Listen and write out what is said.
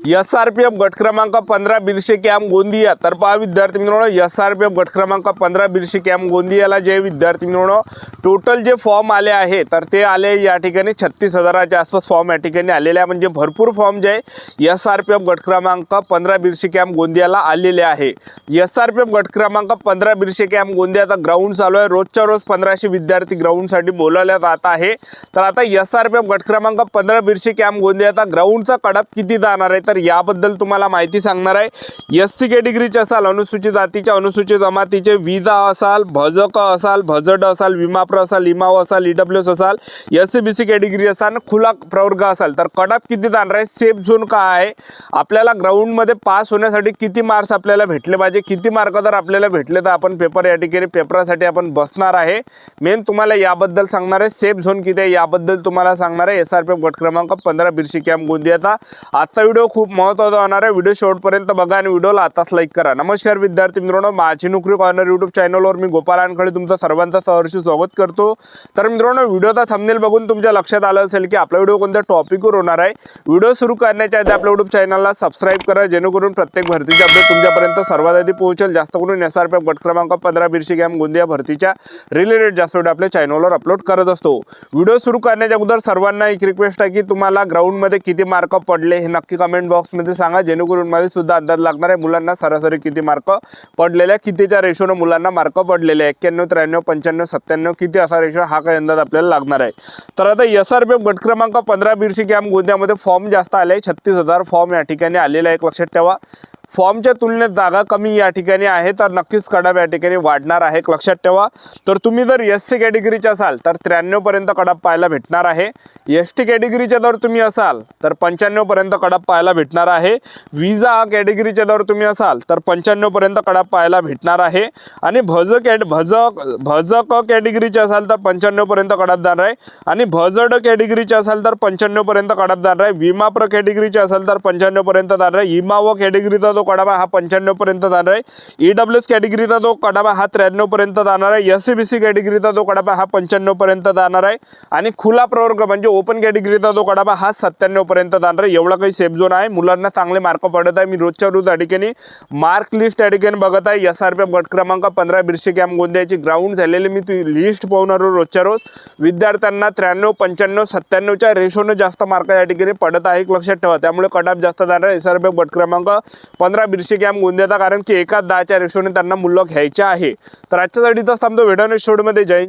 SRPF गट क्रमांक 15 बिरशे camp Gondia. तर पहा विद्यार्थी मित्रांनो, SRPF गट क्रमांक 15 बिरशे कॅम्प गोंदियाला जे विद्यार्थी मित्रांनो टोटल जे फॉर्म आले आहे तर ते आले या ठिकाणी 36,000च्या आसपास फॉर्म या ठिकाणी आलेले आहे। म्हणजे भरपूर फॉर्म जे SRPF गट क्रमांक 15 बिरशे कॅम्प गोंदियाला आलेले आहे। SRPF गट क्रमांक 15 बिरशे कॅम्प गोंदियाचा ग्राउंड चालू आहे। रोजच्या रोज 1500 विद्यार्थी ग्राउंडसाठी बोलावले जात आहे। तर आता SRPF गट क्रमांक 15 बिरशे कॅम्प गोंदियाचा ग्राउंडचा कडप किती जाणार आहे तर याबद्दल तुम्हाला माहिती सांगणार आहे। SC कॅटेगरीचे असाल, अनुसूचित जातीच्या, अनुसूचित जमातीचे, विजा असाल, भजक असाल, भजड असाल, विमाप्र असाल, लिमाव असाल, EWS असाल, SC-BC कॅटेगरी असाल, खुला प्रवर्ग असाल तर कडप किती जाणार आहे, सेफ झोन काय आहे, आपल्याला ग्राउंडमध्ये पास होण्यासाठी किती मार्क्स आपल्याला भेटले पाहिजे, किती मार्क जर आपल्याला भेटले तर आपण पेपर या ठिकाणी पेपरासाठी आपण बसणार आहे। मेन तुम्हाला याबद्दल सांगणार आहे। सेफ झोन किती आहे याबद्दल तुम्हाला सांगणार आहे। SRPF गट क्रमांक 15 बिरशे कॅम्प गोंदियाचा आजचा व्हिडिओ खूप महत्त्वाचा होणार आहे। व्हिडिओ शेवटपर्यंत बघा आणि व्हिडिओला आताच लाईक करा। नमस्कार विद्यार्थी मित्रांनो, माझी नोकरी कॉर्नर यूट्यूब चॅनलवर मी गोपाल वानखडे तुमचं सर्वांचं सहर्ष स्वागत करतो। तर मित्रांनो, व्हिडिओचा थंबनेल बघून तुमच्या लक्षात आलं असेल की आपला व्हिडिओ कोणत्या टॉपिकवर होणार आहे। व्हिडिओ सुरू करण्याच्या आधी आपल्या यूट्यूब चॅनलला सबस्क्राइब करा, जेणेकरून प्रत्येक भरतीचे अपडेट तुमच्यापर्यंत सर्वात आधी पोहोचेल। जास्त करून SRPF गट क्रमांक 15 बिरशे कॅम्प गोंदिया भरतीच्या रिलेटेड जास्त व्हिडिओ आपल्या चॅनलवर अपलोड करत असतो। व्हिडिओ सुरू करण्याच्या अगोदर सर्वांना एक रिक्वेस्ट आहे की तुम्हाला ग्राउंडमध्ये किती मार्क पडले हे नक्की कमेंट बॉक्समध्ये सांगा, जेणेकरून मला सुद्धा अंदाज लागणार आहे मुलांना सरासरी किती मार्क पडलेले आहे, कितीच्या रेशोने मुलांना मार्क पडलेले आहे, 91, 93, 95, 97 किती असा रेशो हा काही अंदाज आपल्याला लागणार आहे। तर आता SRPF गट क्रमांक 15 बिरशे कॅम्प गोंदियामध्ये फॉर्म जास्त आले, 36,000 फॉर्म या ठिकाणी आलेले आहे। एक लक्षात ठेवा, फॉर्मच्या तुलनेत जागा कमी या ठिकाणी आहे तर नक्कीच कडप या ठिकाणी वाढणार आहे। लक्षात ठेवा, तर तुम्ही जर SC कॅटेगरीचे असाल तर 93 पर्यंत कडप पाहायला भेटणार आहे। ST कॅटेगरीचे जर तुम्ही असाल तर 95 पर्यंत कडप पाहायला भेटणार आहे। विजा कॅटेगरीचे जर तुम्ही असाल तर 95 पर्यंत कडप पाहायला भेटणार आहे। आणि भजक कॅटेगरीचे असाल तर 95 पर्यंत कडप जाणार आहे। आणि भजड कॅटेगरीचे असाल तर 95 पर्यंत कडप जाणार आहे। विमाप्र कॅटेगरीचे असाल तर 95 पर्यंत जाणार आहे। इमाव कॅटेगरीचा तो कडबा हा 95 पर्यंत जाणार आहे। EWS कॅटेगरीचा तो कडबा हा 93 पर्यंत जाणार आहे। SC-BC कॅटेगरीचा तो कडबा हा 95 पर्यंत जाणार आहे। आणि खुला प्रवर्ग म्हणजे ओपन कॅटेगरीचा तो कडबा हा 97 पर्यंत जाणार आहे। एवढा काही सेफ झोन आहे, मुलांना चांगले मार्क पडत आहे। मी रोजच्या रोज या ठिकाणी मार्क लिस्ट या ठिकाणी बघत आहे। SRPF गट क्रमांक 15 बिरशे कॅम्प गोंदियाची ग्राउंड झालेली मी लिस्ट पाहणार रोजच्या रोज विद्यार्थ्यांना 93, 95, 97च्या रेशोने जास्त मार्क या ठिकाणी पडत आहे। लक्षात ठेवा, त्यामुळे कडप जास्त जाणार आहे SRPF गट क्रमांक 15 बिरशे कॅम्प गोंदियाचा, कारण की 1:10च्या रेशोने त्यांना मूल्य घ्यायचे आहे। तर आजच्यासाठी तर थांबतो, व्हिडिओ नेक्स्ट व्हिडिओमध्ये जय